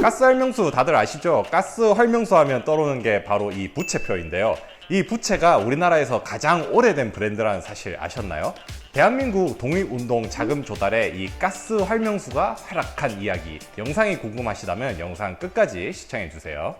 가스 활명수 다들 아시죠? 가스 활명수 하면 떠오르는 게 바로 이 부채표인데요. 이 부채가 우리나라에서 가장 오래된 브랜드라는 사실 아셨나요? 대한민국 독립운동 자금 조달에 이 가스 활명수가 활약한 이야기, 영상이 궁금하시다면 영상 끝까지 시청해주세요.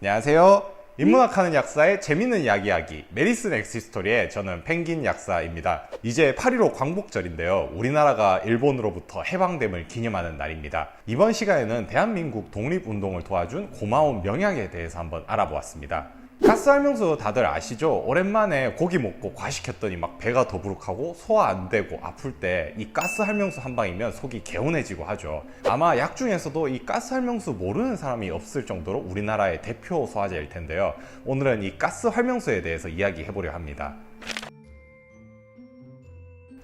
안녕하세요. 인문학하는 약사의 재밌는 이야기 메디슨 엑시스토리의 저는 펭귄 약사입니다. 이제 8.15 광복절인데요. 우리나라가 일본으로부터 해방됨을 기념하는 날입니다. 이번 시간에는 대한민국 독립운동을 도와준 고마운 명약에 대해서 한번 알아보았습니다. 가스 활명수 다들 아시죠? 오랜만에 고기 먹고 과식했더니 막 배가 더부룩하고 소화 안 되고 아플 때 이 가스 활명수 한 방이면 속이 개운해지고 하죠. 아마 약 중에서도 이 가스 활명수 모르는 사람이 없을 정도로 우리나라의 대표 소화제일 텐데요. 오늘은 이 가스 활명수에 대해서 이야기해 보려 합니다.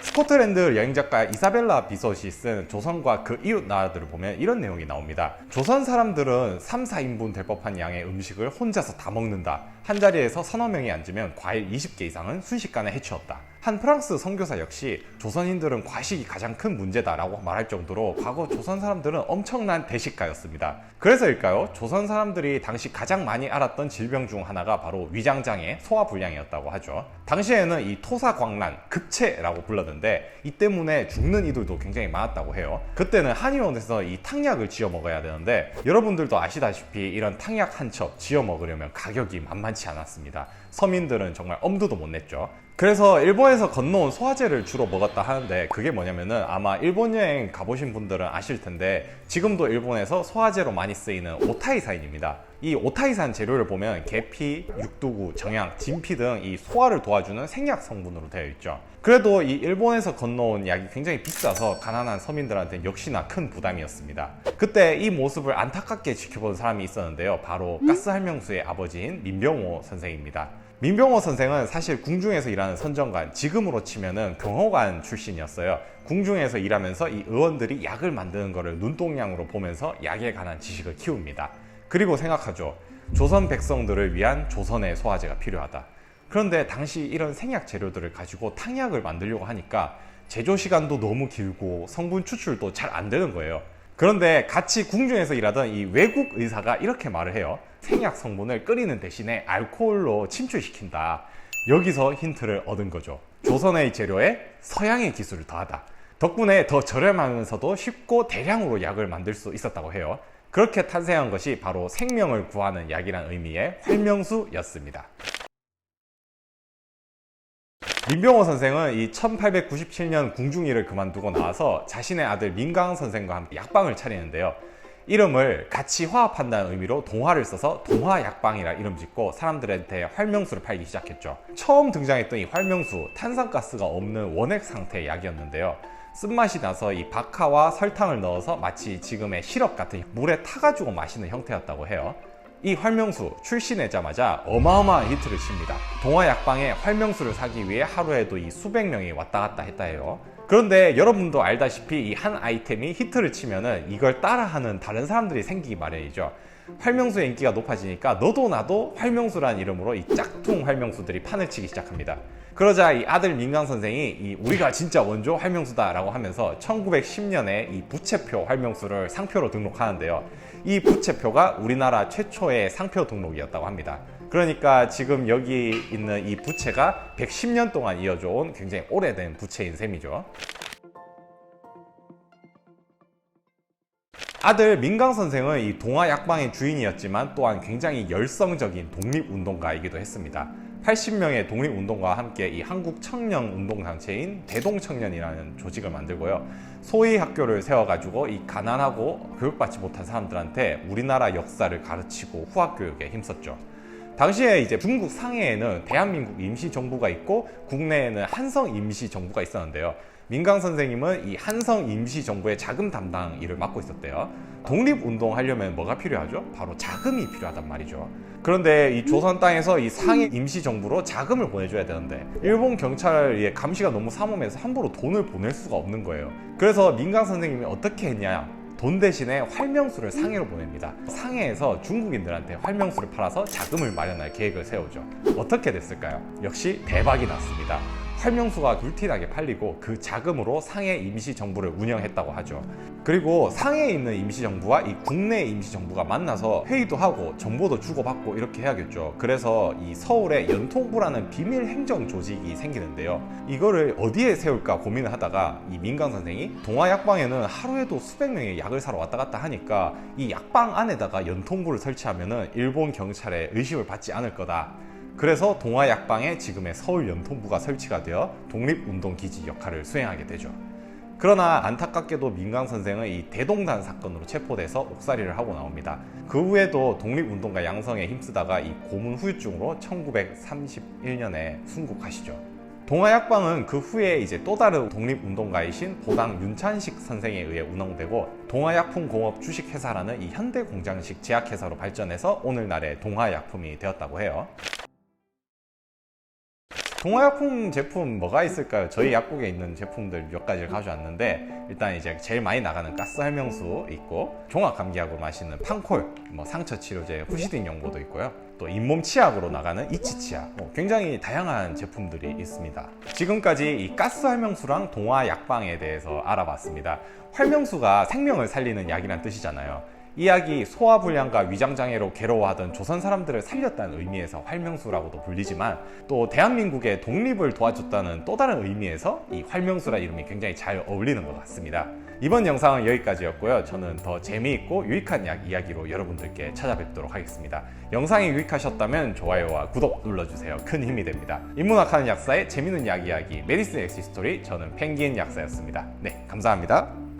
스코틀랜드 여행작가 이사벨라 비솥이 쓴 조선과 그 이웃 나라들을 보면 이런 내용이 나옵니다. 조선 사람들은 3, 4인분 될 법한 양의 음식을 혼자서 다 먹는다. 한 자리에서 서너 명이 앉으면 과일 20개 이상은 순식간에 해치웠다. 한 프랑스 선교사 역시 조선인들은 과식이 가장 큰 문제다라고 말할 정도로 과거 조선 사람들은 엄청난 대식가였습니다. 그래서일까요? 조선 사람들이 당시 가장 많이 앓았던 질병 중 하나가 바로 위장장애, 소화불량이었다고 하죠. 당시에는 이 토사광란, 급체라고 불렀는데 이 때문에 죽는 이들도 굉장히 많았다고 해요. 그때는 한의원에서 이 탕약을 지어 먹어야 되는데 여러분들도 아시다시피 이런 탕약 한 첩 지어 먹으려면 가격이 만만치 않았습니다. 서민들은 정말 엄두도 못 냈죠. 그래서 일본에서 건너온 소화제를 주로 먹었다 하는데 그게 뭐냐면은 아마 일본 여행 가보신 분들은 아실 텐데 지금도 일본에서 소화제로 많이 쓰이는 오타이사인입니다. 이 오타이산 재료를 보면 계피, 육두구, 정향, 진피 등 이 소화를 도와주는 생약 성분으로 되어 있죠. 그래도 이 일본에서 건너온 약이 굉장히 비싸서 가난한 서민들한테 역시나 큰 부담이었습니다. 그때 이 모습을 안타깝게 지켜본 사람이 있었는데요. 바로 가스 활명수의 아버지인 민병호 선생입니다. 민병호 선생은 사실 궁중에서 일하는 선정관, 지금으로 치면은 경호관 출신이었어요. 궁중에서 일하면서 이 의원들이 약을 만드는 것을 눈동냥으로 보면서 약에 관한 지식을 키웁니다. 그리고 생각하죠. 조선 백성들을 위한 조선의 소화제가 필요하다. 그런데 당시 이런 생약 재료들을 가지고 탕약을 만들려고 하니까 제조 시간도 너무 길고 성분 추출도 잘 안 되는 거예요. 그런데 같이 궁중에서 일하던 이 외국 의사가 이렇게 말을 해요. 생약 성분을 끓이는 대신에 알코올로 침출시킨다. 여기서 힌트를 얻은 거죠. 조선의 재료에 서양의 기술을 더하다. 덕분에 더 저렴하면서도 쉽고 대량으로 약을 만들 수 있었다고 해요. 그렇게 탄생한 것이 바로 생명을 구하는 약이란 의미의 활명수였습니다. 민병호 선생은 이 1897년 궁중일을 그만두고 나와서 자신의 아들 민강 선생과 함께 약방을 차리는데요. 이름을 같이 화합한다는 의미로 동화를 써서 동화약방이라 이름 짓고 사람들한테 활명수를 팔기 시작했죠. 처음 등장했던 이 활명수, 탄산가스가 없는 원액 상태의 약이었는데요. 쓴맛이 나서 이 박하와 설탕을 넣어서 마치 지금의 시럽 같은 물에 타가지고 마시는 형태였다고 해요. 이 활명수 출시내자마자 어마어마한 히트를 칩니다. 동화약방에 활명수를 사기 위해 하루에도 이 수백 명이 왔다 갔다 했다 해요. 그런데 여러분도 알다시피 이 한 아이템이 히트를 치면은 이걸 따라하는 다른 사람들이 생기기 마련이죠. 활명수의 인기가 높아지니까 너도 나도 활명수란 이름으로 이 짝퉁 활명수들이 판을 치기 시작합니다. 그러자 이 아들 민강 선생이 우리가 진짜 원조 활명수다 라고 하면서 1910년에 이 부채표 활명수를 상표로 등록하는데요. 이 부채표가 우리나라 최초의 상표 등록이었다고 합니다. 그러니까 지금 여기 있는 이 부채가 110년 동안 이어져 온 굉장히 오래된 부채인 셈이죠. 아들 민강 선생은 이 동화약방의 주인이었지만 또한 굉장히 열성적인 독립운동가이기도 했습니다. 80명의 독립운동가와 함께 이 한국 청년 운동단체인 대동청년이라는 조직을 만들고요. 소위 학교를 세워가지고 이 가난하고 교육받지 못한 사람들한테 우리나라 역사를 가르치고 후학교육에 힘썼죠. 당시에 이제 중국 상해에는 대한민국 임시정부가 있고 국내에는 한성 임시정부가 있었는데요. 민강 선생님은 이 한성 임시정부의 자금 담당 일을 맡고 있었대요. 독립운동 하려면 뭐가 필요하죠? 바로 자금이 필요하단 말이죠. 그런데 이 조선 땅에서 이 상해 임시정부로 자금을 보내줘야 되는데 일본 경찰의 감시가 너무 삼엄해서 함부로 돈을 보낼 수가 없는 거예요. 그래서 민강 선생님이 어떻게 했냐? 돈 대신에 활명수를 상해로 보냅니다. 상해에서 중국인들한테 활명수를 팔아서 자금을 마련할 계획을 세우죠. 어떻게 됐을까요? 역시 대박이 났습니다. 활명수가 굴티나게 팔리고 그 자금으로 상해 임시정부를 운영했다고 하죠. 그리고 상해에 있는 임시정부와 이 국내 임시정부가 만나서 회의도 하고 정보도 주고받고 이렇게 해야겠죠. 그래서 이 서울에 연통부라는 비밀 행정 조직이 생기는데요. 이거를 어디에 세울까 고민을 하다가 이 민강 선생이 동아약방에는 하루에도 수백 명의 약을 사러 왔다 갔다 하니까 이 약방 안에다가 연통부를 설치하면은 일본 경찰에 의심을 받지 않을 거다. 그래서 동아약방에 지금의 서울연통부가 설치가 되어 독립운동기지 역할을 수행하게 되죠. 그러나 안타깝게도 민강 선생은 이 대동단 사건으로 체포돼서 옥살이를 하고 나옵니다. 그 후에도 독립운동가 양성에 힘쓰다가 이 고문 후유증으로 1931년에 순국하시죠. 동아약방은 그 후에 이제 또 다른 독립운동가이신 보당 윤찬식 선생에 의해 운영되고 동아약품공업 주식회사라는 이 현대공장식 제약회사로 발전해서 오늘날의 동아약품이 되었다고 해요. 동아약품 제품 뭐가 있을까요? 저희 약국에 있는 제품들 몇 가지를 가져왔는데 일단 이제 제일 많이 나가는 가스활명수 있고 종합감기약으로 마시는 판콜, 상처치료제 후시딘 연고도 있고요. 또 잇몸 치약으로 나가는 이치치약, 굉장히 다양한 제품들이 있습니다. 지금까지 이 가스활명수랑 동아약방에 대해서 알아봤습니다. 활명수가 생명을 살리는 약이란 뜻이잖아요. 이 약이 소화불량과 위장장애로 괴로워하던 조선 사람들을 살렸다는 의미에서 활명수라고도 불리지만 또 대한민국의 독립을 도와줬다는 또 다른 의미에서 이 활명수라는 이름이 굉장히 잘 어울리는 것 같습니다. 이번 영상은 여기까지였고요. 저는 더 재미있고 유익한 약 이야기로 여러분들께 찾아뵙도록 하겠습니다. 영상이 유익하셨다면 좋아요와 구독 눌러주세요. 큰 힘이 됩니다. 인문학하는 약사의 재미있는 약 이야기 메디슨 엑시스토리, 저는 펭귄 약사였습니다. 네, 감사합니다.